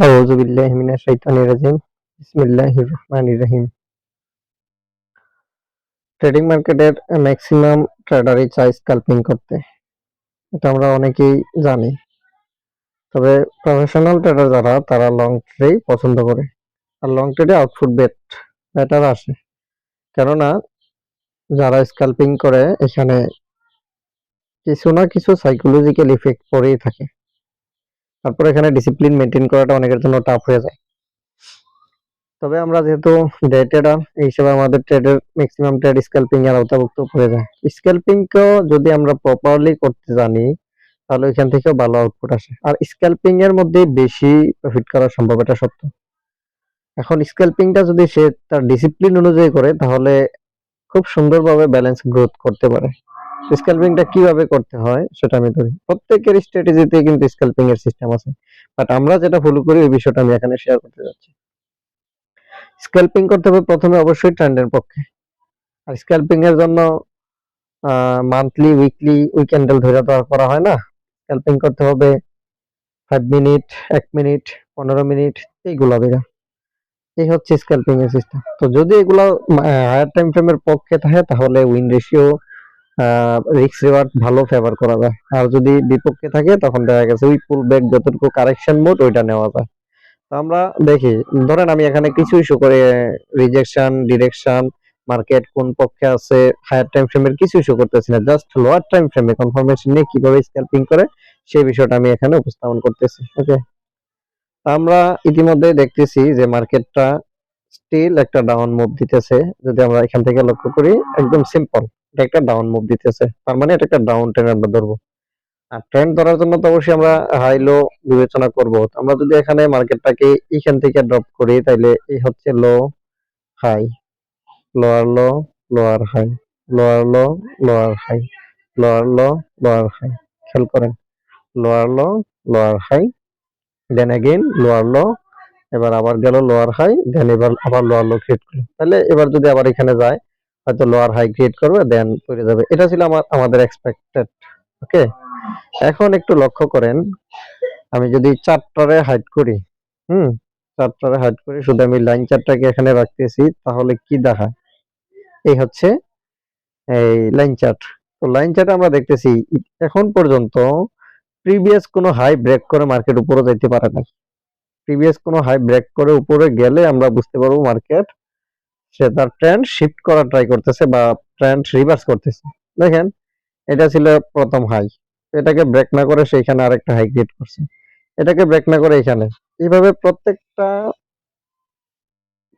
আউযু বিল্লাহি মিনাশ শাইতানির রাজিম। বিসমিল্লাহির রহমানির রহিম। ট্রেডিং মার্কেটের ম্যাক্সিমাম ট্রেডারই চায় স্ক্যালপিং করতে। এটা আমরা অনেকেই জানি। তবে প্রফেশনাল ট্রেডার যারা তারা লং ট্রেডই পছন্দ করে। আর লং ট্রেডে আউটপুট বেটার আসে। কেননা যারা স্ক্যালপিং করে এখানে কিছু না কিছু সাইকোলজিক্যাল ইফেক্ট পড়েই থাকে। তারপর এখানে ডিসিপ্লিন মেইনটেইন করাটা অনেকের জন্য টাফ হয়ে যায়। তবে আমরা যেহেতু ডে ট্রেডার এই হিসেবে আমাদের ট্রেডের ম্যাক্সিমাম ট্রেড স্ক্যালপিং এর আওতাভুক্ত হয়ে যায়। স্ক্যালপিং কেও যদি আমরা প্রপারলি করতে জানি তাহলে এখান থেকেও ভালো আউটপুট আসে। আর স্ক্যালপিং এর মধ্যে বেশি প্রফিট করা সম্ভব, এটা সত্য। এখন স্ক্যালপিংটা যদি সে তার ডিসিপ্লিন অনুযায়ী করে তাহলে খুব সুন্দরভাবে ব্যালেন্স গ্রোথ করতে পারে। স্ক্যালপিংটা কিভাবে করতে হয় সেটা আমি ধরি। প্রত্যেকের স্ট্র্যাটেজিতে কিন্তু স্ক্যালপিং এর সিস্টেম আছে, বাট আমরা যেটা ফলো করি ওই বিষয়টা আমি এখানে শেয়ার করতে যাচ্ছি। স্ক্যালপিং করতে হবে প্রথমে অবশ্যই ট্রেন্ডের পক্ষে। আর স্ক্যালপিং এর জন্য মান্থলি, উইকলি, উইকেন্ডেল ধরে তো আর করা হয় না। স্ক্যালপিং করতে হবে 5 মিনিট, 1 মিনিট, 15 মিনিট, এইগুলা ধরে। এই হচ্ছে স্ক্যালপিং এর সিস্টেম। তো যদি এগুলা হায়ার টাইম ফ্রেমের পক্ষে থাকে তাহলে উইন রেশিও, রিস্ক রিওয়ার্ড ভালো ফেভার করা যায়। আর যদি বিপক্ষে থাকে তখন দেখা গেছে ওই পুল ব্যাক যতটুকু কারেকশন মোড ওইটা নেওয়া যায়। তো আমরা দেখি, ধরেন আমি এখানে কিছু ইস্যু করে রিজেকশন, ডিরেকশন, মার্কেট কোন পক্ষে আছে, হায়ার টাইম ফ্রেমের কিছু ইস্যু করতেছি না, জাস্ট লোয়ার টাইম ফ্রেমে কনফার্মেশন নিয়ে কিভাবে স্ক্যালপিং করে সেই বিষয়টা আমি এখানে উপস্থাপন করতেছি। ওকে, আমরা ইতিমধ্যে দেখতেছি যে মার্কেটটা স্টিল একটা ডাউন মুভ দিতেছে। যদি আমরা এখান থেকে লক্ষ্য করি, একদম সিম্পল, এটা একটা ডাউন মুভ দিতেছে, তার মানে এটা একটা ডাউন ট্রেন্ড আমরা ধরবো। আর ট্রেন্ড ধরার জন্য তো অবশ্যই আমরা হাই লো বিবেচনা করব। আমরা যদি এখানে মার্কেটটাকে এইখান থেকে ড্রপ করি তাহলে এই হচ্ছে low, high, lower low, lower high, lower low, lower high, lower low, lower high. খেয়াল করেন, lower low, lower high, then again lower low, এবার আবার গেল লোয়ার হাই, দেন এবার আবার লোয়ার লো ক্রিয়েট করলো। তাহলে এবার যদি আবার এখানে যায় হয়তো লোয়ার হাই ক্রিয়েট করবে, দেন পড়ে যাবে। এটা ছিল আমাদের এক্সপেক্টেড। ওকে, এখন একটু লক্ষ্য করেন, আমি যদি চার্টটারে হাইড করি, চার্টটারে হাইড করি, শুধু আমি লাইন চার্টটাকে এখানে রাখতেছি, তাহলে কি দেখায়? এই হচ্ছে এই লাইন চার্ট। তো লাইন চার্টে আমরা দেখতেছি এখন পর্যন্ত প্রিভিয়াস কোনো হাই ব্রেক করে মার্কেট উপরে যাইতে পারে না। প্রিভিয়াস কোনো হাই ব্রেক করে উপরে গেলে আমরা বুঝতে পারবো মার্কেট সে তার ট্রেন্ড শিফট করার ট্রাই করতেছে বা ট্রেন্ড রিভার্স করতেছে। দেখেন, এটা ছিল প্রথম হাই, এটাকে ব্রেক না করে সেইখানে আরেকটা হাই ক্রিয়েট করছে, এটাকে ব্রেক না করে এখানে। এইভাবে প্রত্যেকটা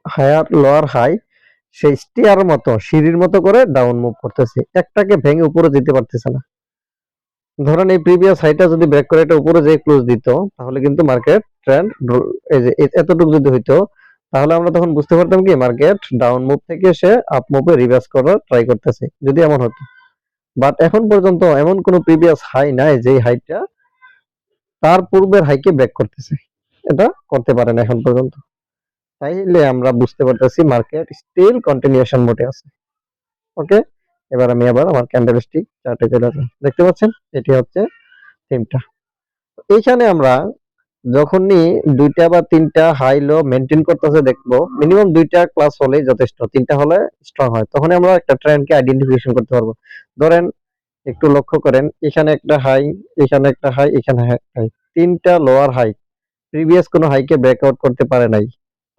হায়ার লোয়ার হাই সেই স্টিয়ার মতো, সিঁড়ির মতো করে ডাউন মুভ করতেছে, একটাকে ভেঙে উপরে যেতে পারতেছে না। ধরেন এই প্রিভিয়াস হাইটা যদি ব্রেক করে এটা উপরে যে ক্লোজ দিত তাহলে কিন্তু মার্কেট ট্রেন্ড এই যে এতটুকু যদি হইতো তাহলে আমরা তখন বুঝতে পারতাম কি মার্কেট ডাউন মুভ থেকে সে আপ মুভে রিভার্স করার ট্রাই করতেছে, যদি এমন হতো। বাট এখন পর্যন্ত এমন কোনো প্রিভিয়াস হাই নাই যে হাইটা তার পূর্বের হাইকে ব্রেক করতেছে, এটা করতে পারে না এখন পর্যন্ত। তাইলে আমরা বুঝতে পারতেছি মার্কেট স্টিল কন্টিনিউশন মোডে আছে। ওকে, এবার আমি আবার আমার ক্যান্ডেলস্টিক চার্টে চলে আসি। দেখতে পাচ্ছেন এটি হচ্ছে থিমটা। এইখানে আমরা যখনই দুইটা বা তিনটা হাই লো মেনটেন করতেছে দেখবো, মিনিমাম দুইটা ক্লাস হলেই যথেষ্ট, তিনটা হলে স্ট্রং হয়, তখন আমরা একটা ট্রেন্ডকে আইডেন্টিফিকেশন করতে পারবো। ধরেন একটু লক্ষ্য করেন, এখানে একটা হাই, এখানে একটা হাই, এখানে হাই, তিনটা লোয়ার হাই প্রিভিয়াস কোনো হাইকে ব্রেকআউট করতে পারে নাই।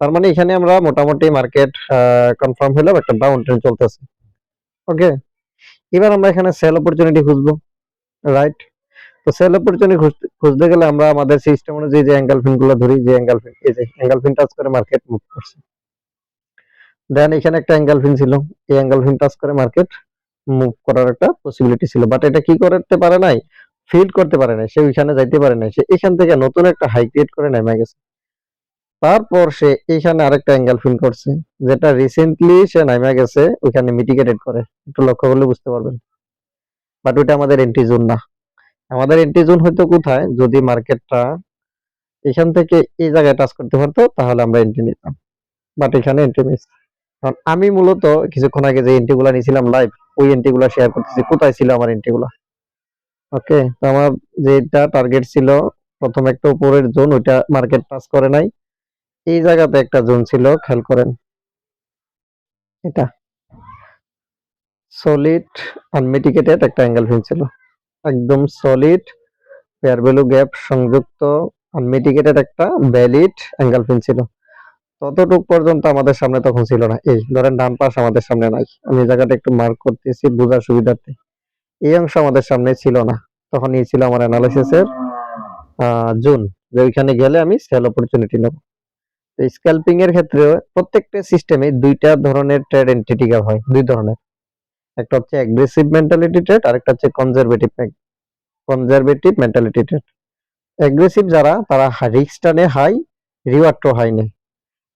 তার মানে এখানে আমরা মোটামুটি মার্কেট কনফার্ম হলো একটা ডাউন ট্রেন্ড চলতেছে। ওকে, এবার আমরা এখানে সেল অপরচুনিটি খুঁজবো, রাইট? তো সেল অপরচুনিটি খুঁজতে গেলে আমরা আমাদের সিস্টেম অনুযায়ী যে অ্যাঙ্গেল ফিন গুলো ধরি, যে অ্যাঙ্গেল ফিন, এই যে অ্যাঙ্গেল ফিন টাচ করে মার্কেট মুভ করছে, দেন এখানে একটা অ্যাঙ্গেল ফিন ছিল, এই অ্যাঙ্গেল ফিন টাচ করে মার্কেট মুভ করার একটা পসিবিলিটি ছিল, বাট এটা কি করতে পারে নাই, ফিল করতে পারে নাই, সে ওইখানে যাইতে পারে নাই, সে এখান থেকে নতুন একটা হাই ক্রিয়েট করে নেমে গেছে। তারপর সে এইখানে আরেকটা অ্যাঙ্গেল ফিল করছে, যেটা রিসেন্টলি সে নামে গেছে ওইখানে মিটিগেটেড করে, একটু লক্ষ্য করলে বুঝতে পারবেন। বাট ওইটা আমাদের এন্ট্রি জোন না। আমাদের এন্ট্রি জোন হয়তো কোথায়, যদি মার্কেটটা এখান থেকে এই জায়গায় টাচ করতে পারতো তাহলে আমরা এন্ট্রি নিতাম, বাট এখানে এন্ট্রি মিস। কারণ আমি মূলত কিছুক্ষণ আগে যে এন্ট্রি গুলা নিয়েছিলাম লাইভ, ওই এন্ট্রি গুলা শেয়ার করতেছি, কোথায় ছিল আমার এন্ট্রি গুলা। ওকে, তো আমার যেটা টার্গেট ছিল প্রথম একটা উপরের জোন, ওইটা মার্কেট পাস করে নাই। এই জায়গাতে একটা জোন ছিল, খেয়াল করেন, এটা সলিড আনমিটিগেটেড একটা অ্যাঙ্গেল ফিন ছিল, একদম সলিড ফেয়ার ভ্যালু গ্যাপ সংযুক্ত আনমিটিগেটেড একটা ভ্যালিড অ্যাঙ্গেল ফিন ছিল। ততটুক পর্যন্ত আমাদের সামনে তখন ছিল না। এই ধরেন ডান পাশ আমাদের সামনে নাই, আমি এই জায়গাটা একটু মার্ক করতেছি বোঝার সুবিধার্থে। এই অংশ আমাদের সামনে ছিল না, তখন এই ছিল আমার অ্যানালাইসিসের জোন, যে ওইখানে গেলে আমি সেল অপরচুনিটি নেব। স্ক্যাল্পিং এর ক্ষেত্রে প্রত্যেকটা সিস্টেমে দুইটা ধরনের ট্রেড এন্ট্রি ট্রিগার হয়, দুই ধরনের। একটা হচ্ছে অ্যাগ্রেসিভ মেন্টালিটি ট্রেড, আর একটা হচ্ছে কনজারভেটিভ মেন্টালিটি ট্রেড। অ্যাগ্রেসিভ যারা, তারা রিস্কটা নেয় হাই, রিওয়ার্ডটাও হাই নেয়।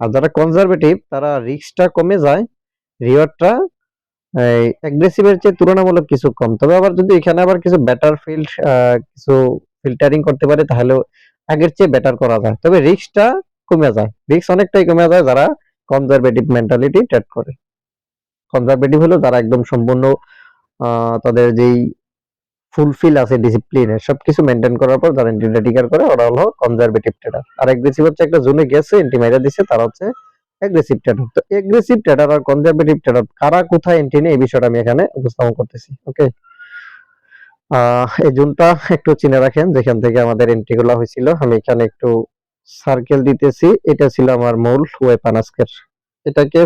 আর যারা কনজারভেটিভ, তারা রিস্কটা কমে যায়, রিওয়ার্ডটা অ্যাগ্রেসিভের চেয়ে তুলনামূলক কিছু কম। তবে আবার যদি এখানে আবার কিছু বেটার কিছু ফিল্টারিং করতে পারে, তাহলে আগের চেয়ে বেটার করা যায়। তবে রিস্কটা কমে যায়, রিস্ক অনেকটাই কমে যায় যারা কনজারভেটিভ মেন্টালিটি ট্রেড করে। কনজারভেটিভ হলো যারা একদম সম্পূর্ণ তাদের যেই ফুলফিল আছে ডিসিপ্লিনের সবকিছু মেনটেন করার পর যারা এন্ট্রি ট্রিগার করে, ওরা হলো কনজারভেটিভ ট্রেডার। আর এগ্রেসিভ হচ্ছে একটা জোনে গেছে, এন্ট্রি মাইরা দিচ্ছে, তারা হচ্ছে এগ্রেসিভ ট্রেডার। তো এগ্রেসিভ ট্রেডার আর কনজারভেটিভ ট্রেডার কারা কোথায় এন্ট্রি নেয়, এই বিষয়টা আমি এখানে উপস্থাপন করতেছি। ওকে, এই জোনটা একটু চিনে রাখেন, যেখান থেকে আমাদের এন্ট্রি গুলো হয়েছিল। আমি এখানে একটু সার্কেল দিতেছি, এটা ছিল আমার মূল ওয়েপন আজকের। এটাকে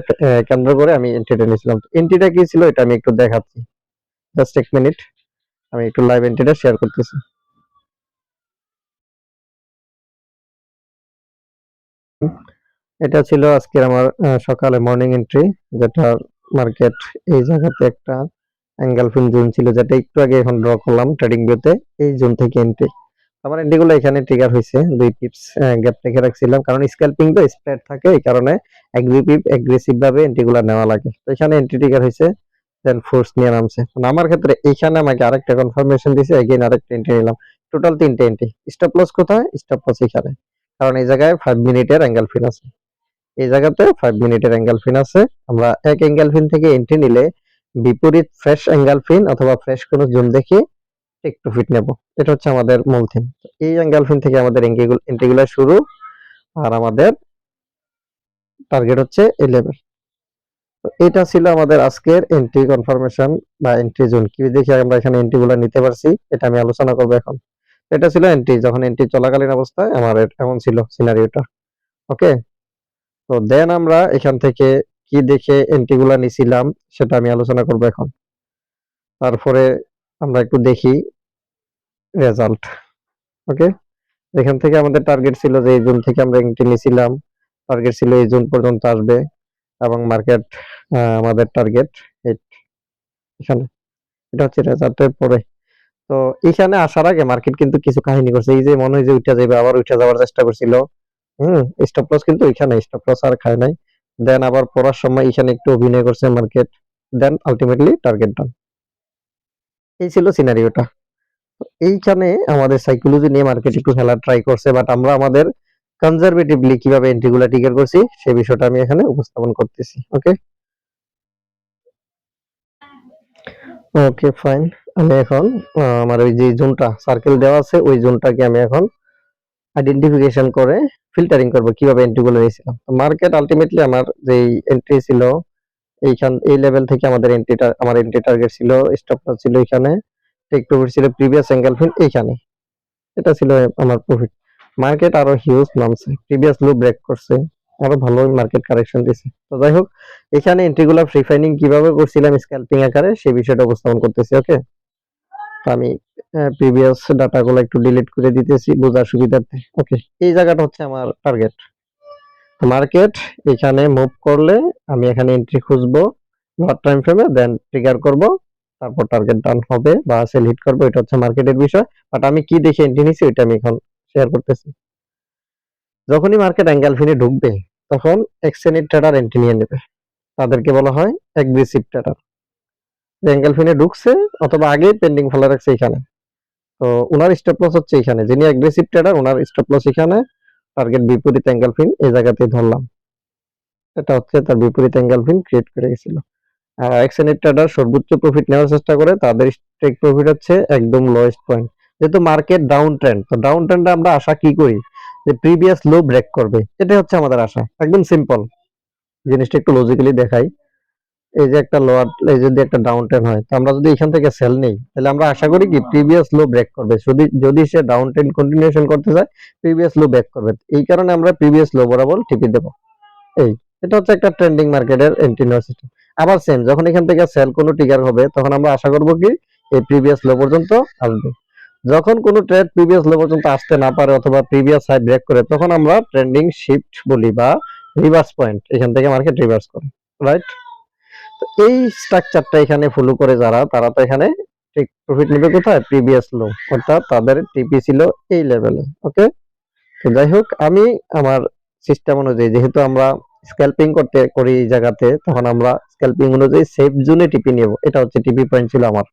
কেন্দ্র করে আমি এন্ট্রিটা নিয়েছিলাম। এন্ট্রিটা কি ছিল এটা আমি একটু দেখাচ্ছি, জাস্ট এক মিনিট, আমি একটু লাইভ এন্ট্রিটা শেয়ার করতেছি। এটা ছিল আজকের আমার সকালে মর্নিং এন্ট্রি, যেটা মার্কেট এই জায়গাতে একটা এঙ্গেলফিন জোন ছিল, যেটা একটু আগে এখন ড্র করলাম ট্রেডিং ভিউতে। এই জোন থেকে এন্ট্রি, আমার এন্ট্রিগুলো এখানে ট্রিগার হয়েছে, 2 পিপস গ্যাপ রেখে রাখছিলাম, কারণ স্ক্যাল্পিং তো স্প্রেড থাকে, এই কারণে এগ্রেসিভ ভাবে এন্ট্রিগুলো নেওয়া লাগে। তো এখানে এন্ট্রি ট্রিগার হয়েছে, দেন ফোর্স নিয়ে নামছে। আমার ক্ষেত্রে এখানে আমাকে আরেকটা কনফার্মেশন দিছে, এগেইন আরেকটা এন্ট্রি নিলাম, টোটাল 3টে এন্ট্রি। স্টপ লস কোথায়? স্টপ লস এখানে, কারণ এই জায়গায় 5 মিনিটের অ্যাঙ্গেল ফিন আছে, এই জায়গাতে 5 মিনিটের অ্যাঙ্গেল ফিন আছে। আমরা এক অ্যাঙ্গেল ফিন থেকে এন্ট্রি নিলে বিপরীত ফ্রেশ অ্যাঙ্গেল ফিন অথবা ফ্রেশ কোনো জোন দেখে টেক প্রফিট নেব, এটা হচ্ছে আমাদের মূল থিম। এই অ্যাঙ্গেল ফিন থেকে আমাদের এন্ট্রিগুলো শুরু, আর আমাদের টার্গেট হচ্ছে এই লেভেল। এটা ছিল আমাদের আজকের এন্ট্রি কনফার্মেশন বা এন্ট্রি জোন। কি দেখে আমরা এখানে এন্ট্রিগুলো নিতে পারছি, এটা আমি আলোচনা করব এখন। এটা ছিল এন্ট্রি, যখন এন্ট্রি চলাকালীন অবস্থায় আমার এমন ছিল সিনারিওটা। ওকে, তো দেন আমরা এখান থেকে কি দেখে এন্ট্রিগুলো নিছিলাম সেটা আমি আলোচনা করব এখন। তারপরে আমরা একটু দেখি রেজাল্ট। ওকে, এখান থেকে আমাদের টার্গেট ছিল যে এই জোন থেকে আমরা এন্ট্রি নিছিলাম, টার্গেট ছিল এই জোন পর্যন্ত আসবে, এবং মার্কেট আমাদের টার্গেট এখানে, এটা হচ্ছে রেজাল্টের পরে। তো এখানে আসার আগে মার্কেট কিন্তু কিছু কাহিনী করছে, এই যে মনে হয় যে উঠা যাবে, আবার উঠা যাওয়ার চেষ্টা করছিল। স্টপ লস কিন্তু এখানে স্টপ লস আর খায় নাই। দেন আবার পড়ার সময় এখানে একটু অভিনয় করছে মার্কেট, দেন আলটিমেটলি টার্গেট ডান। এই ছিল সিনারিওটা। এইখানে আমাদের সাইকোলজি নিয়ে মার্কেট একটু খেলার ট্রাই করছে, বাট আমরা আমাদের কনজারভেটিভলি কিভাবে এন্ট্রিগুলো ট্রিগার করছি সেই বিষয়টা আমি এখানে উপস্থাপন করতেছি। ওকে, ওকে ফাইন। আমি এখন আমার ওই যে জোনটা সার্কেল দেওয়া আছে, ওই জোনটাকে আমি এখন আইডেন্টিফিকেশন করে ফিল্টারিং করব কিভাবে এন্ট্রিগুলো নিয়েছিলাম। মার্কেট আলটিমেটলি আমার যেই এন্ট্রি ছিল এই লেভেল থেকে আমার এন্ট্রি টার্গেট ছিল, স্টপ লস ছিল এখানে, টেক প্রফিট ছিল প্রিভিয়াস অ্যাঙ্গেল ফিন এইখানে, এটা ছিল আমার প্রফিট। মার্কেট আরো হিউজ নামছে, প্রিভিয়াস লো ব্রেক করছে, আরো ভালো মার্কেট কারেকশন দিছে। তো যাই হোক, এখানে এন্ট্রিগুলো ফ্রি ফাইন্ডিং কিভাবে করছিলাম স্ক্যাল্পিং আকারে সেই বিষয়টা উপস্থাপন করতেছি। ওকে, তো আমি প্রিভিয়াস ডাটাগুলো একটু ডিলিট করে দিতেছি বোঝার সুবিধার্থে। ওকে, এই জায়গাটা হচ্ছে আমার টার্গেট। মার্কেট এখানে মুভ করলে আমি এখানে এন্ট্রি খুঁজবো লট টাইম ফ্রেমে, দেন ট্রিগার করব, তারপর টার্গেট ডান হবে বা সেল হিট করবো, এটা হচ্ছে মার্কেটের বিষয়। বাট আমি কি দেখে এন্ট্রি নিছি ওইটা আমি এখন শেয়ার করতেছি। যখনই মার্কেট অ্যাঙ্গেল ফিনে ঢুকবে, তখন এক্সচেঞ্জ ট্রেডার এন্ট্রি নিয়ে নেবে, তাদেরকে বলা হয় অ্যাগ্রেসিভ ট্রেডার। অ্যাঙ্গেল ফিনে ঢুকছে অথবা আগেই পেন্ডিং ফেলে রাখছে এখানে, তো ওনার স্টপ লস হচ্ছে এখানে, যিনি অ্যাগ্রেসিভ ট্রেডার ওনার স্টপ লস এখানে, টার্গেট বিপরীত অ্যাঙ্গেল ফিন এই জায়গাতেই ধরলাম, এটা হচ্ছে তার বিপরীত অ্যাঙ্গেল ফিন ক্রিয়েট করে গেছিল। আর এক্সচেঞ্জ ট্রেডার সর্বোচ্চ প্রফিট নেওয়ার চেষ্টা করে, তাদের টেক প্রফিট হচ্ছে একদম লোয়েস্ট পয়েন্ট। যেহেতু মার্কেট ডাউন ট্রেন্ড, তো ডাউন ট্রেন্ডে আমরা আশা কি করি যে প্রিভিয়াস লো ব্রেক করবে, এটাই হচ্ছে আমাদের আশা। একদম সিম্পল, জিনিসটা একটু লজিক্যালি দেখাই। এই যে একটা লোয়ার, এই যদি একটা ডাউন ট্রেন্ড হয়, তো আমরা যদি এখান থেকে সেল নেই, তাহলে আমরা আশা করি কি প্রিভিয়াস লো ব্রেক করবে। যদি যদি সে ডাউন ট্রেন্ড কন্টিনিউশন করতে যায়, প্রিভিয়াস লো ব্রেক করবে। এই কারণে আমরা প্রিভিয়াস লো বরাবর টিপি দেব। এই এটা হচ্ছে একটা ট্রেন্ডিং মার্কেটের এন্ট্রি নেওয়ার সিস্টেম। আবার সেম, যখন এখান থেকে সেল কোনো ট্রিগার হবে, তখন আমরা আশা করব কি এই প্রিভিয়াস লো পর্যন্ত আসবে। যখন কোনো ট্রেড প্রিভিয়াস লো পর্যন্ত আসতে না পারে অথবা প্রিভিয়াস হাই ব্রেক করে, তখন আমরা ট্রেন্ডিং শিফট বলি বা রিভার্স পয়েন্ট, এখান থেকে মার্কেট রিভার্স করে, রাইট? তো এই স্ট্রাকচারটা এখানে ফলো করে যারা, তারা তো এখানে ঠিক প্রফিট নেবে কোথায়, প্রিভিয়াস লো, অর্থাৎ তাদের টিপি ছিল এই লেভেলে। ওকে, তো যাই হোক, আমি আমার সিস্টেম অনুযায়ী, যেহেতু আমরা স্ক্যাল্পিং করতে করি এই জায়গাতে, তখন আমরা স্ক্যাল্পিং অনুযায়ী সেফ জোনে টিপি নেব। এটা হচ্ছে টিপি পয়েন্ট ছিল আমার।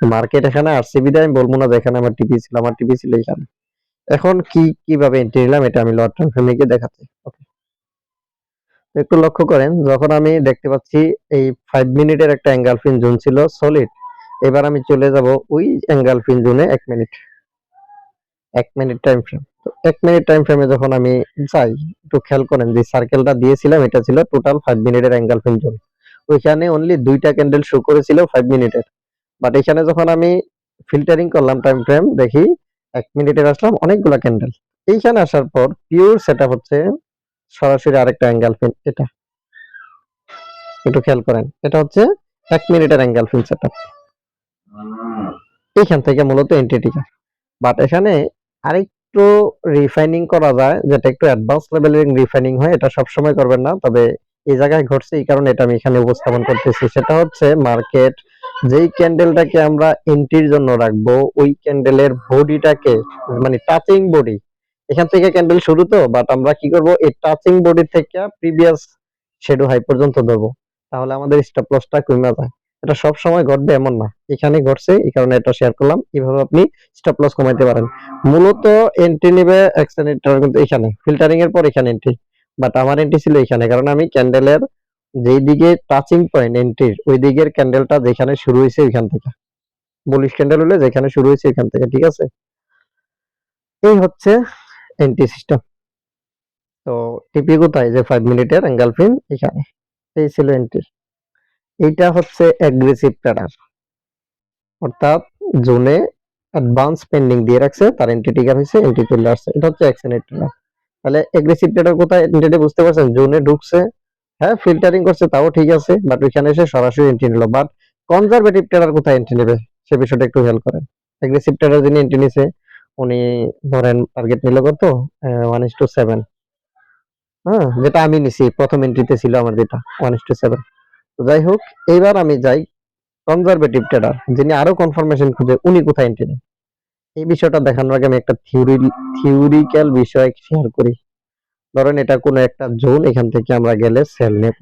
মার্কেট এখানে আরসিবি দিয়ে আমি বলবো না যে এখানে আমার টিপি ছিল, আমার টিপি ছিল এখানে। এখন কিভাবে এন্ট্রি নিলাম এটা আমি লট টাইম ফ্রেমে গিয়ে দেখাচ্ছি। ওকে, একটু লক্ষ্য করেন, যখন আমি দেখতে পাচ্ছি এই 5 মিনিটের একটা এঙ্গালফিন জোন ছিল সলিড, এবার আমি চলে যাব ওই এঙ্গালফিন জোনে 1 মিনিট, 1 মিনিট টাইম ফ্রেম। তো 1 মিনিট টাইম ফ্রেমে যখন আমি যাই, একটু খেয়াল করেন যে সার্কেলটা দিয়েছিলাম, এটা ছিল টোটাল 5 মিনিটের এঙ্গালফিন জোন। ওইখানে অনলি দুইটা ক্যান্ডেল শো করেছিল 5 মিনিটের, বাট এখানে যখন আমি ফিল্টারিং করলাম টাইম ফ্রেম, দেখি 1 মিনিটের আসলাম অনেকগুলা ক্যান্ডেল। এইখানে আসার পর পিওর সেটআপ হচ্ছে সরাসরি আরেকটা এঙ্গেলফিন। এটা একটু খেয়াল করেন, এটা হচ্ছে 1 মিনিটের এঙ্গেলফিন সেটআপ। এইখান থেকে মূলত এন্ট্রি, বাট এখানে আরেকটু রিফাইনিং করা যায়, যেটা একটু অ্যাডভান্স লেভেলের রিফাইনিং হয়। এটা সবসময় করবেন না, তবে এই জায়গায় ঘটছে এই কারণে এটা আমি এখানে উপস্থাপন করতেছি। সেটা হচ্ছে মার্কেট যেই ক্যান্ডেলটাকে আমরা এন্ট্রির জন্য রাখবো, ওই ক্যান্ডেলের বডিটাকে, মানে টাচিং বডি, এখান থেকে ক্যান্ডেল শুরু, তো বাট আমরা কি করব, এই টাচিং বডি থেকে প্রিভিয়াস শ্যাডো হাই পর্যন্ত ধরবো, তাহলে আমাদের স্টপ লসটা কমে যায়। এটা সব সময় ঘটবে এমন না, এখানে ঘটছে এই কারণে এটা শেয়ার করলাম। এইভাবে আপনি স্টপ লস কমাইতে পারেন। মূলত এন্ট্রি নেবে এক্সটেন্ডেড কিন্তু এখানে ফিল্টারিং এর পর এখানে এন্ট্রি, বাট আমার এন্ট্রি ছিল এখানে, কারণ আমি ক্যান্ডেলের যেই দিকে টাচিং পয়েন্ট এন্ট্রির, ওই দিকের ক্যান্ডেলটা যেখানে শুরু হয়েছে ওইখান থেকে, বুলিশ ক্যান্ডেল হলে যেখানে শুরু হয়েছে এখান থেকে, ঠিক আছে? এই হচ্ছে এন্ট্রি সিস্টেম। তো টিপি কোথায়, যে 5 মিনিটের এঙ্গেলফিন এখানে, এই ছিল এন্ট্রি। এইটা হচ্ছে অ্যাগ্রেসিভ ট্রেডার, অর্থাৎ জোনে অ্যাডভান্স পেন্ডিং দিয়ে রাখছে, তার এন্ট্রি ট্রিগার হয়েছে, এন্ট্রি চলে আসছে। এটা হচ্ছে এক্সেলেন্ট ট্রেডার। তাহলে এগ্রেসিভ ট্রেডার কোথায় এন্ট্রি, বুঝতে পারছেন? জোনে ঢুকছে, হ্যাঁ ফিল্টারিং করছে তাও ঠিক আছে, বাট ওইখানে এসে সরাসরি এন্ট্রি নিল। বাট কনজারভেটিভ ট্রেডার কোথায় এন্ট্রি নেবে, সে বিষয়টা একটু খেয়াল করেন। এগ্রেসিভ ট্রেডার যিনি এন্ট্রি নিছে, উনি ধরেন টার্গেট নিল কত, 1:7, হ্যাঁ, যেটা আমি নিছি প্রথম এন্ট্রিতে ছিল আমার, যেটা 1:7। তো যাই হোক, এইবার আমি যাই কনজারভেটিভ ট্রেডার, যিনি আরো কনফার্মেশন খুঁজে, উনি কোথায় এন্ট্রি নেয়। এই বিষয়টা দেখানোর আগে আমি একটা থিওরিক্যাল বিষয় শেয়ার করি। ধরেন এটা কোনো একটা জোন, এখান থেকে আমরা গেলে সেল নেব।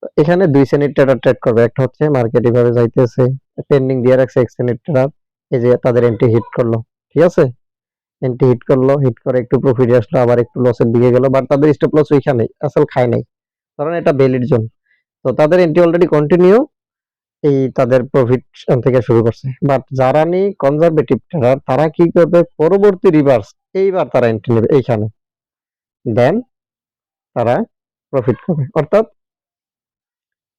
তো এখানে দুই শ্রেণীর ট্রেডার ট্রেড করবে। একটা হচ্ছে মার্কেট এভাবে যাইতেছে, পেন্ডিং দিয়ে রাখছে এক শ্রেণীর ট্রেডার, এই যে তাদের এন্ট্রি হিট করলো, ঠিক আছে, এন্ট্রি হিট করলো, হিট করে একটু প্রফিট আসলো, আবার একটু লসের দিকে গেল, বাট তাদের স্টপ লস ওইখানে আসল খায় নাই, কারণ এটা বেলির জোন। তো তাদের এন্ট্রি অলরেডি কন্টিনিউ, এই তাদের প্রফিট থেকে শুরু করছে। বাট যারা নি কনজারভেটিভ ট্রেডার, তারা কি করবে, পরবর্তী রিভার্স, এইবার তারা এন্ট্রি নেবে এইখানে, দেন তারা প্রফিট করবে। অর্থাৎ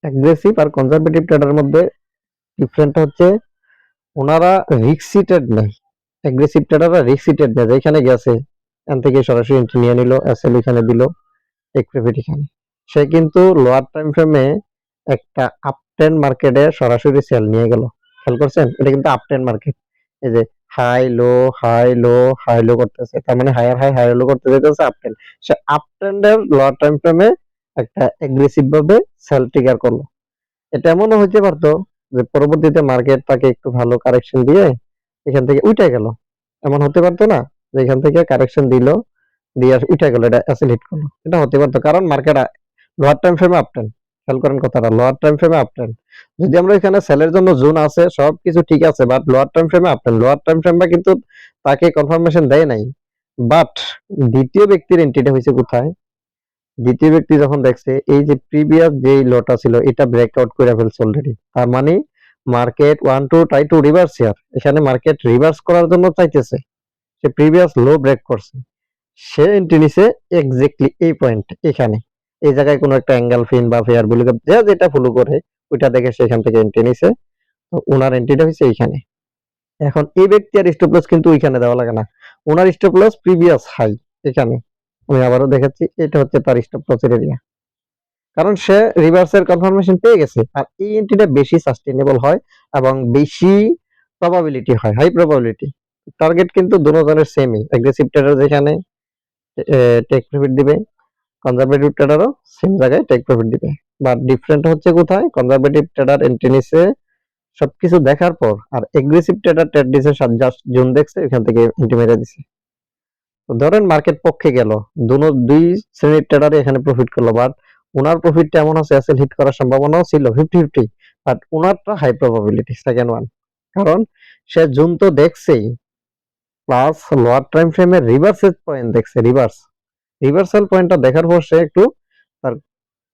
অ্যাগ্রেসিভ আর কনজারভেটিভ ট্রেডারের মধ্যে ডিফারেন্ট হচ্ছে, ওনারা রিস্কি ট্রেড নেয়। অ্যাগ্রেসিভ ট্রেডাররা রিস্কি ট্রেড নেয়, যেখানে গেছে এখান থেকে সরাসরি এন্ট্রি নিয়ে নিল, এসএল এখানে দিল, টেক প্রফিট এখানে। সে কিন্তু লোয়ার টাইম ফ্রেমে একটা আপ ট্রেন্ড মার্কেটে সরাসরি সেল নিয়ে গেল। খেয়াল করছেন, এটা কিন্তু আপ ট্রেন্ড মার্কেট। এই যে high low high low high low করতেছে, তার মানে হায়ার হাই হাই লো করতে যেতেছে আপ ট্রেন্ড। সে আপ ট্রেন্ডের লোয়ার টাইম ফ্রেমে একটা এগ্রেসিভ ভাবে সেল ট্রিগার করলো। এটা এমনও হইতে পারতো যে পরবর্তীতে মার্কেট তাকে একটু ভালো কারেকশন দিয়ে এখান থেকে উঠে গেল, এমন হতে পারতো না, যে এখান থেকে কারেকশন দিল, দিয়ে উঠে গেল, এটা অ্যাসেল হিট করলো, এটা হতে পারতো, কারণ মার্কেট লোয়ার টাইম ফ্রেমে আপ ট্রেন্ড। খেয়াল করেন কথাটা, লোয়ার টাইম ফ্রেমে আপ ট্রেন্ড। যদি আমরা এখানে সেলের জন্য জোন আছে, সবকিছু ঠিক আছে, বাট লোয়ার টাইম ফ্রেমে আপ ট্রেন্ড, লোয়ার টাইম ফ্রেমটা কিন্তু তাকে কনফার্মেশন দেয় নাই। বাট দ্বিতীয় ব্যক্তির এন্ট্রিটা হয়েছে কোথায়, দ্বিতীয় ব্যক্তি যখন দেখছে এই যে প্রিভিয়াস যেই লটা ছিল এটা ব্রেকআউট করে ফেলছে অলরেডি, তার মানে market want to try to reverse here, এখানে মার্কেট রিভার্স করার জন্য চাইতেছে, সে প্রিভিয়াস লো ব্রেক করছে, সে এন্ট্রি নিছে এক্স্যাক্টলি এই পয়েন্ট, এখানে এই জায়গায় কোনো একটা অ্যাঙ্গেল ফিন বা ফেয়ার ভ্যালু যা যেটা ফলো করে ওইটা দেখে সেখান থেকে এন্ট্রি নিছে। তো ওনার এন্ট্রিটা হচ্ছে এইখানে। এখন এই ব্যক্তি আর স্টপ লস কিন্তু ওইখানে দেওয়া লাগে না, ওনার স্টপ লস প্রিভিয়াস হাই এখানে। আমি আবারও দেখাচ্ছি, এটা হচ্ছে তার স্টপ লসের এরিয়া, কারণ সে রিভার্সের কনফার্মেশন পেয়ে গেছে। আর এই এন্ট্রিটা বেশি সাস্টেইনেবল হয় এবং বেশি প্রবাবিলিটি হয়, হাই প্রবাবিলিটি। টার্গেট কিন্তু দুজনের সেমই, অ্যাগ্রেসিভ ট্রেডার যেখানে টেক প্রফিট দিবে, কনজারভেটিভ ট্রেডারও সেম জায়গায় টেক প্রফিট দিবে। বাট ডিফারেন্ট হচ্ছে কোথায়, কনজারভেটিভ ট্রেডার এন্ট্রি নিছে সবকিছু দেখার পর, আর এগ্রেসিভ ট্রেডার ট্রেড দিছে জাস্ট জুন দেখছে এখান থেকে এন্ট্রি মেরে দিছে। তো ধরেন মার্কেট পক্ষে গেল, দুই শ্রেণীর ট্রেডারে এখানে প্রফিট করলো, বাট ওনার প্রফিটটা এমন আছে এসএল হিট করার সম্ভাবনাও ছিল 50-50, বাট ওনারটা হাই প্রবাবিলিটি সেকেন্ড ওয়ান, কারণ সে জুন তো দেখছেই, প্লাস লোয়ার টাইম ফ্রেমে রিভার্সেল পয়েন্ট দেখছে, রিভার্সাল পয়েন্টটা দেখার পর সে একটু তার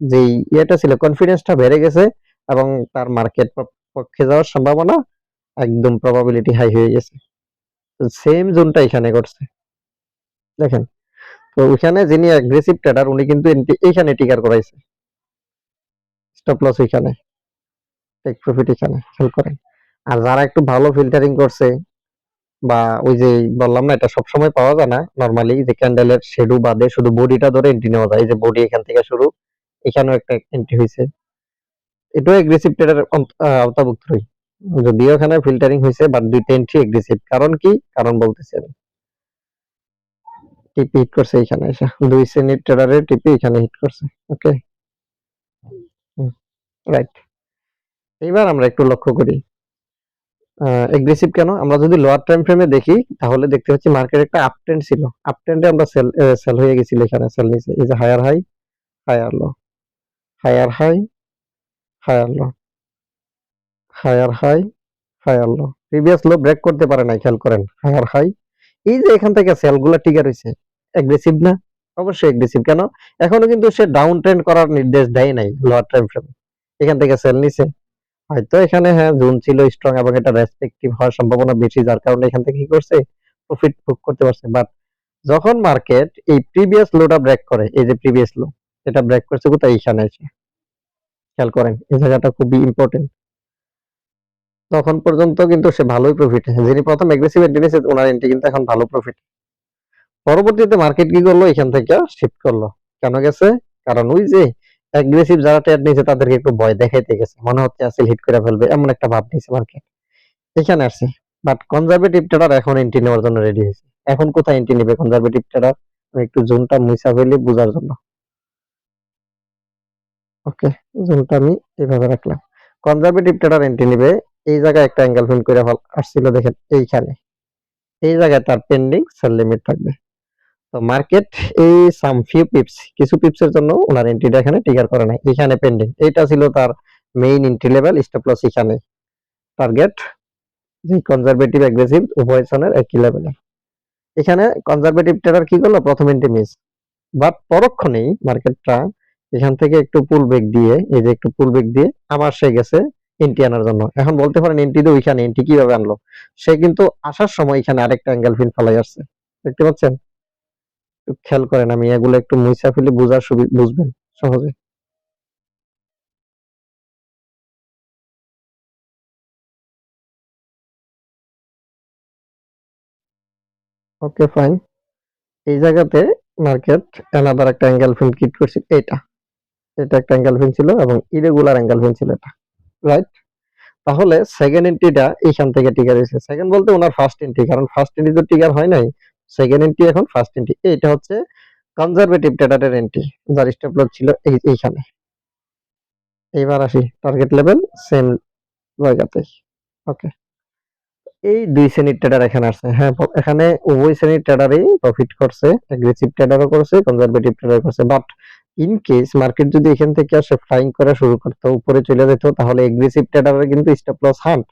যেই ইয়েটা ছিল কনফিডেন্সটা বেড়ে গেছে, এবং তার মার্কেট পক্ষে যাওয়ার সম্ভাবনা একদম প্রবাবিলিটি হাই হয়ে গেছে। সেম জোনটা এখানে ঘটছে দেখেন। তো ওইখানে যিনি অ্যাগ্রেসিভ ট্রেডার উনি কিন্তু এইখানে টিকার করাইছে, স্টপ লস ওইখানে, টেক প্রফিট এখানে, খেয়াল করেন। আর যারা একটু ভালো ফিল্টারিং করছে, বা ওই যে বললাম না এটা সবসময় পাওয়া যায় না, নরমালি যে ক্যান্ডেলের শেডো বাদে শুধু বডিটা ধরে এন্ট্রি নেওয়া যায়, এই যে বডি এখান থেকে শুরু, এখানেও একটা এন্ট্রি হয়েছে, এটাও এগ্রেসিভ ট্রেডার আওতাভুক্তই, যদিও এখানে ফিল্টারিং হয়েছে, বাট দুইটা এন্ট্রি এগ্রেসিভ। কারণ কি, কারণ বলতেছি আমি, টিপি হিট করছে এখানে এসে, দুই শ্রেণীর ট্রেডারের টিপি এখানে হিট করছে। ওকে, রাইট। এবার আমরা একটু লক্ষ্য করি এগ্রেসিভ কেন। আমরা যদি লোয়ার টাইম ফ্রেমে দেখি তাহলে দেখতে পাচ্ছি মার্কেট একটা আপ ট্রেন্ড ছিল, আপ ট্রেন্ডে আমরা সেল হয়ে গেছিল, এখানে সেল নিছে, এই যে higher high, higher low, higher high, higher low, higher high, higher low, previous low break করতে পারে নাই, খেয়াল করেন, হায়ার হাই। এই যে এখান থেকে সেলগুলো টিকার হয়েছে, এগ্রেসিভ না? অবশ্যই এগ্রেসিভ। কেন, এখনো কিন্তু সে ডাউন ট্রেন্ড করার নির্দেশ দেয় নাই লোয়ার টাইম ফ্রেমে, এখান থেকে সেল নিছে। হয়তো এখানে হ্যাঁ জোন ছিল স্ট্রং এবং এটা রেসপেক্টিভ হওয়ার সম্ভাবনা বেশি, যার কারণে এখান থেকে কি করছে, প্রফিট বুক করতে পারছে। বাট যখন মার্কেট এই প্রিভিয়াস লোটা ব্রেক করে, এই যে প্রিভিয়াস লো, এটা ব্রেক করছে কোথায়, এইখানে এসে, খেয়াল করেন এই জায়গাটা খুবই ইম্পর্টেন্ট। তখন পর্যন্ত কিন্তু সে ভালোই প্রফিট, যিনি প্রথম এগ্রেসিভ এন্ট্রি নিয়েছে ওনার এন্ট্রি কিন্তু এখন ভালো প্রফিট। পরবর্তীতে মার্কেট কি করলো, এখান থেকে শিফট করলো, কেন গেছে, কারণ ওই যে এগ্রেসিভ যারা ট্রেড নিয়েছে তাদেরকে একটু ভয় দেখাইতে গেছে, মনে হচ্ছে আসলে হিট করে ফেলবে, এমন একটা ভাব নিয়েছে মার্কেট, এখানে আসছে। বাট কনজারভেটিভ ট্রেডার এখন এন্ট্রি নেওয়ার জন্য রেডি হয়েছে। এখন কোথায় এন্ট্রি নেবে কনজারভেটিভ ট্রেডার, আমি একটু জোনটা মুছা ফেলি বোঝার জন্য। ওকে, জোনটা আমি এইভাবে রাখলাম। কনজারভেটিভ ট্রেডার এন্ট্রি নেবে এই জায়গায় একটা অ্যাঙ্গেল ফিল করে আসছিল, দেখেন এইখানে, এই জায়গায় তার পেন্ডিং সেল লিমিট থাকবে। তো মার্কেট এই সাম ফিউ পিপস, কিছু পিপসের জন্য ওনার এন্ট্রিটা এখানে ট্রিগার করে নাই, এখানে পেন্ডিং, এইটা ছিল তার main entry level, stop loss এখানে, টার্গেট যে কনজারভেটিভ এগ্রেসিভ উভয় জনের একই লেভেলে। এখানে কনজারভেটিভ ট্রেডার কি করলো, প্রথম এন্ট্রি মিস, বাট পরক্ষণেই মার্কেটটা এখান থেকে একটু পুল ব্রেক দিয়ে, এই যে একটু পুল ব্রেক দিয়ে আবার সে গেছে এন্ট্রি আনার জন্য। এখন বলতে পারেন এন্ট্রি তো ওইখানে, এন্ট্রি কিভাবে আনলো, সে কিন্তু আসার সময় এখানে আরেকটা অ্যাঙ্গেল ফিল ফেলাই আসছে, দেখতে পাচ্ছেন, খেয়াল করেন, আমি এগুলো একটু মুছা ফেলে বুঝবেন সহজে। ওকে ফাইন, এই জায়গাতে মার্কেট অ্যানাদার একটা অ্যাঙ্গেল ফিল ক্রিয়েট করছে, এটা এটা একটা অ্যাঙ্গেল ফিল ছিল এবং ইরেগুলার অ্যাঙ্গেল ফিল ছিল এটা, রাইট। তাহলে সেকেন্ড এন্ট্রিটা এইখান থেকে ট্রিগার হয়েছে, সেকেন্ড বলতে ওনার ফার্স্ট এন্ট্রি, কারণ ফার্স্ট এন্ট্রি তো ট্রিগার হয় নাই, সেকেন্ড এন্ট্রি এখন ফার্স্ট এন্ট্রি, এটা হচ্ছে কনজারভেটিভ ট্রেডারের এন্ট্রি, যার স্টপ লস ছিল এইখানে। এইবার আসি টার্গেট লেভেল সেম জায়গাতে। ওকে, এই দুই শ্রেণীর ট্রেডার এখানে আসছে, হ্যাঁ এখানে উভয় শ্রেণীর ট্রেডারই প্রফিট করছে, এগ্রেসিভ ট্রেডারও করছে, কনজারভেটিভ ট্রেডার করছে। বাট ইন কেস মার্কেট যদি এখান থেকে আসে ফ্লাইং করা শুরু করতো, উপরে চলে যেত, তাহলে এগ্রেসিভ ট্রেডারের কিন্তু স্টপ লস হান্ট,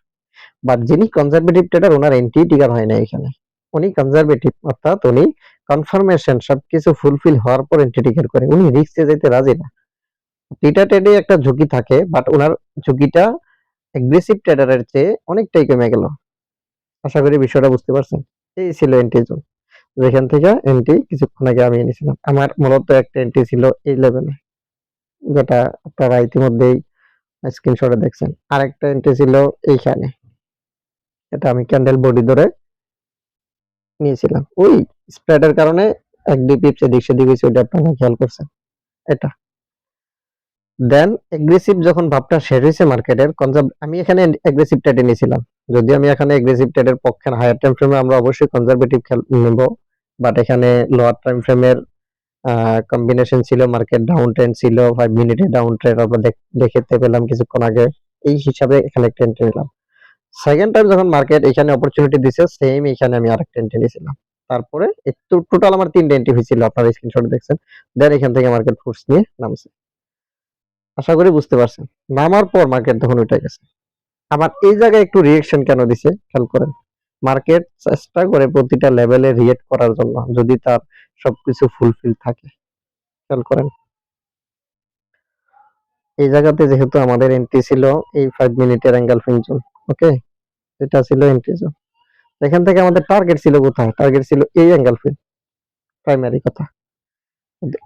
বাট যিনি কনজারভেটিভ ট্রেডার ওনার এন্ট্রি ট্রিগার হয় না এখানে, উনি কনজারভেটিভ, অর্থাৎ উনি কনফার্মেশন সবকিছু ফুলফিল হওয়ার পর এন্ট্রি ট্রিগার করে, উনি রিস্কে যেতে রাজি না। দুইটা ট্রেডে একটা ঝুঁকি থাকে, বাট ওনার ঝুঁকিটা এগ্রেসিভ ট্রেডারের চেয়ে অনেকটাই কমে গেল। আশা করি বিষয়টা বুঝতে পারছেন। এই ছিল এন্ট্রি জোন, যেখান থেকে এন্ট্রি কিছুক্ষণ আগে আমি এনেছিলাম। আমার মূলত একটা এন্ট্রি ছিল এই লেভেলে, যেটা আপনারা ইতিমধ্যেই স্ক্রিনশটে দেখছেন। আরেকটা এন্ট্রি ছিল এইখানে, এটা আমি ক্যান্ডেল বডি ধরে নিয়েছিলাম। ওই স্প্রেডের কারণে এক দুই পিপস এদিক সেদিক হয়েছে, ওইটা আপনারা খেয়াল করছেন। এটা দেন এগ্রেসিভ যখন ভাবটা শেষ হয়েছে মার্কেটের আমি এখানে এগ্রেসিভ ট্রেডে নিয়েছিলাম। যদি আমি এখানে এগ্রেসিভ ট্রেডের পক্ষে হায়ার টাইম ফ্রেমে আমরা অবশ্যই কনজারভেটিভ নেব, বাট এখানে লোয়ার টাইম ফ্রেমের কম্বিনেশন ছিল, মার্কেট ডাউন ট্রেন্ড ছিল, 5 মিনিটে ডাউন ট্রেন্ড আমরা দেখতে পেলাম কিছুক্ষণ আগে। এই হিসাবে এখানে একটা এন্ট্রি নিলাম। সেকেন্ড টাইম যখন মার্কেট এখানে অপরচুনিটি দিছে, সেম এখানে আমি আরেকটা এন্ট্রি নিয়েছিলাম। তারপরে টোটাল আমার 3টা এন্ট্রি হয়েছিল, আপনারা স্ক্রিনশটে দেখছেন। দেন এখান থেকে মার্কেট ফোর্স নিয়ে নামছে। আশা করি বুঝতে পারছেন। নামার পর মার্কেট তখন উঠে গেছে। আবার এই জায়গায় একটু রিঅ্যাকশন কেন দিছে খেয়াল করেন। মার্কেট চেষ্টা করে প্রতিটা লেভেলে রিঅ্যাক্ট করার জন্য, যদি তার সবকিছু ফুলফিল থাকে। খেয়াল করেন, এই জায়গাতে যেহেতু আমাদের এন্ট্রি ছিল এই 5 মিনিটের এঙ্গেলফিন জোন, ওকে, এটা ছিল এন্ট্রি জোন। এখান থেকে আমাদের টার্গেট ছিল কোথায়? টার্গেট ছিল এই এঙ্গেলফিন, প্রাইমারি কথা।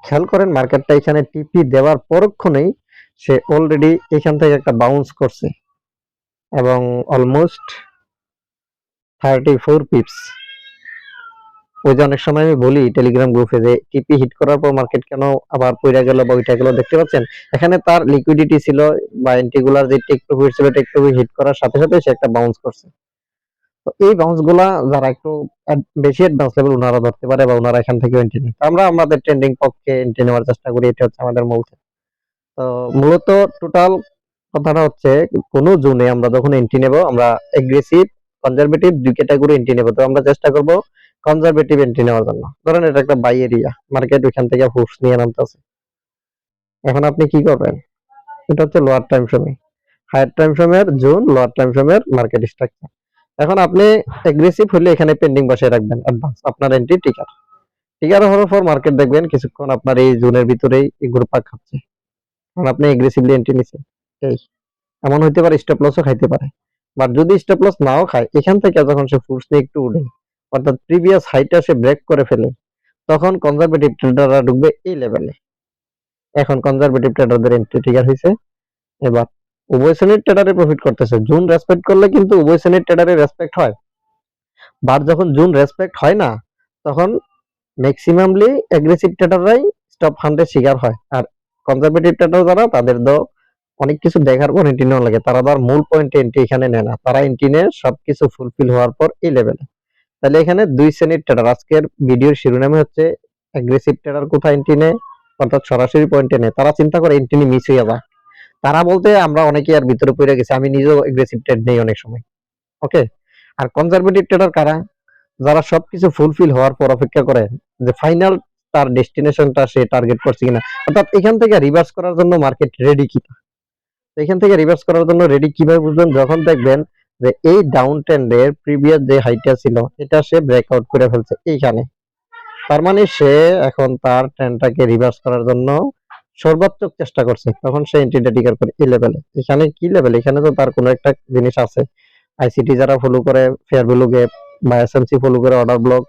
খেয়াল করেন মার্কেটটা এখানে টিপি দেওয়ার পরক্ষণেই সে অলরেডি এখান থেকে একটা বাউন্স করছে এবং অলমোস্ট 34 পিপস। ওই যে অনেক সময় আমি বলি টেলিগ্রাম গ্রুপে যে টিপি হিট করার পর মার্কেট কেন আবার পড়ে গেল বা ওইটা গেল, দেখতে পাচ্ছেন এখানে তার লিকুইডিটি ছিল বা এন্ট্রিগুলার যে টেক প্রফিট ছিল, টেক প্রফিট হিট করার সাথে সাথে সে একটা বাউন্স করছে। তো এই বাউন্স গুলা যারা একটু বেশি অ্যাডভান্স লেভেল ওনারা ধরতে পারে বা ওনারা এখান থেকে এন্ট্রি নেয়। আমরা আমাদের ট্রেন্ডিং পক্ষে এন্ট্রি নেওয়ার চেষ্টা করি, এটা হচ্ছে আমাদের মূল। তো মূলত টোটাল কথাটা হচ্ছে কোন জোনে আমরা যখন এন্ট্রি নেব, আমরা এগ্রেসিভ কনজারভেটিভ দুই ক্যাটাগরি এন্ট্রি নেব। তো আমরা চেষ্টা করব কনজারভেটিভ এন্ট্রি নেওয়ার জন্য। ধরেন এটা একটা বাই এরিয়া, মার্কেট ওইখান থেকে ফোর্স নিয়ে নামতেছে। এখন আপনি কি করবেন? এটা হচ্ছে লোয়ার টাইম ফ্রেমে, হায়ার টাইম ফ্রেমের জোন, লোয়ার টাইম ফ্রেমের মার্কেট স্ট্রাকচার। এখন আপনি এগ্রেসিভ হলে এখানে পেন্ডিং বসায় রাখবেন অ্যাডভান্স আপনার এন্ট্রি টিকার। টিকার হওয়ার পর মার্কেট দেখবেন কিছুক্ষণ আপনার এই জোনের ভিতরেই ঘুরপাক খাচ্ছে। কারণ আপনি এগ্রেসিভলি এন্ট্রি নিছেন। এই এমন হইতে পারে স্টপ লসও খাইতে পারে, বাট যদি স্টপ লস নাও খায়, এখান থেকে যখন সে ফোর্স নিয়ে একটু উঠে, অর্থাৎ প্রিভিয়াস হাইটা সে ব্রেক করে ফেলে, তখন কনজারভেটিভ ট্রেডাররা ঢুকবে এই লেভেলে। এখন কনজারভেটিভ ট্রেডারদের এন্ট্রি ট্রিগার হয়েছে। এবার উভয় শ্রেণীর ট্রেডারে প্রফিট করতেছে। জুন রেসপেক্ট করলে কিন্তু উভয় শ্রেণীর ট্রেডারে রেসপেক্ট হয়, বাট যখন জুন রেসপেক্ট হয় না, তখন ম্যাক্সিমামলি এগ্রেসিভ ট্রেডাররাই স্টপ হান্ডের শিকার হয়। আর কনজারভেটিভ ট্রেডার যারা, তাদের তো অনেক কিছু দেখার পর এন্ট্রি নেওয়া লাগে, তারা তার মূল পয়েন্টে এন্ট্রি এখানে নেয় না, তারা এন্ট্রি নেয় সবকিছু ফুলফিল হওয়ার পর এই লেভেলে। তাহলে এখানে দুই শ্রেণীর ট্রেডার। আজকের ভিডিওর শিরোনামে হচ্ছে এগ্রেসিভ ট্রেডার কোথায় এন্ট্রি নেয়, অর্থাৎ সরাসরি পয়েন্টে নেয়। তারা চিন্তা করে এন্ট্রি নিয়ে মিস হয়ে যায়। তারা বলতে আমরা অনেকে আর ভিতরে পড়ে গেছি, আমি নিজেও এগ্রেসিভ ট্রেড নেই অনেক সময়, ওকে। আর কনজারভেটিভ ট্রেডার কারা? যারা সবকিছু ফুলফিল হওয়ার পর অপেক্ষা করে যে ফাইনাল তার ডেস্টিনেশনটা সে টার্গেট করছে কিনা, অর্থাৎ এখান থেকে রিভার্স করার জন্য মার্কেট রেডি কিনা। এখান থেকে রিভার্স করার জন্য রেডি কিভাবে বুঝবেন? যখন দেখবেন যে এই ডাউন ট্রেন্ডের প্রিভিয়াস যে হাইটা ছিল, এটা সে ব্রেকআউট করে ফেলছে এইখানে। তার মানে সে এখন তার ট্রেন্ডটাকে রিভার্স করার জন্য সর্বাত্মক চেষ্টা করছে, তখন সে এন্ট্রিটা ট্রিগার করে এই লেভেলে। এখানে কি লেভেল? এখানে তো তার কোনো একটা জিনিস আছে। আইসিটি যারা ফলো করে ফেয়ার ভ্যালু গ্যাপ, বা এসএমসি ফলো করে অর্ডার ব্লক,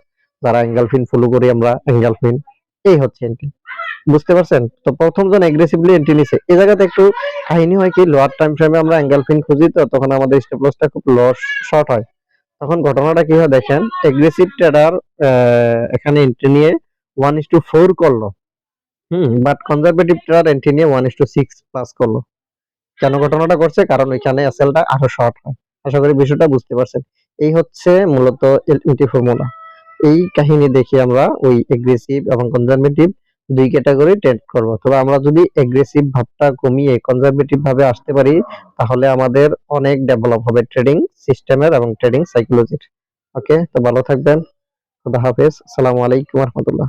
যারা এঙ্গেলফিন ফলো করি আমরা এঙ্গেলফিন, এই হচ্ছে এন্ট্রি। বুঝতে পারছেন? তো প্রথম জন এগ্রেসিভলি এন্ট্রি নিছে। এই জায়গাতে একটু কাহিনী হয় কি, লোয়ার টাইম ফ্রেমে আমরা এঙ্গেলফিন খুঁজি, তো তখন আমাদের স্টপ লসটা খুব শর্ট হয়। তখন ঘটনাটা কি হয় দেখেন, এগ্রেসিভ ট্রেডার এখানে এন্ট্রি নিয়ে 1:4 করলো, বাট কনজারভেটিভ ট্রেডার এন্ট্রি নিয়ে 1:6 প্লাস করলো। কেন ঘটনাটা করছে? কারণ ওইখানে এসএলটা আরো শর্ট হয়। আশা করি বিষয়টা বুঝতে পারছেন। এই হচ্ছে মূলত এলটি ফর্মুলা। এই কাহিনী দেখে আমরা ওই এগ্রেসিভ এবং কনজারভেটিভ দুই ক্যাটাগরি ট্রেড করব। তবে আমরা যদি এগ্রেসিভ ভাবটা কমিয়ে কনজারভেটিভ ভাবে আসতে পারি, তাহলে আমাদের অনেক ডেভেলপ হবে ট্রেডিং সিস্টেমের এবং ট্রেডিং সাইকোলজির। ওকে, তো ভালো থাকবেন। খুদা হাফেজ। আসসালামু আলাইকুম ওয়া রাহমাতুল্লাহ।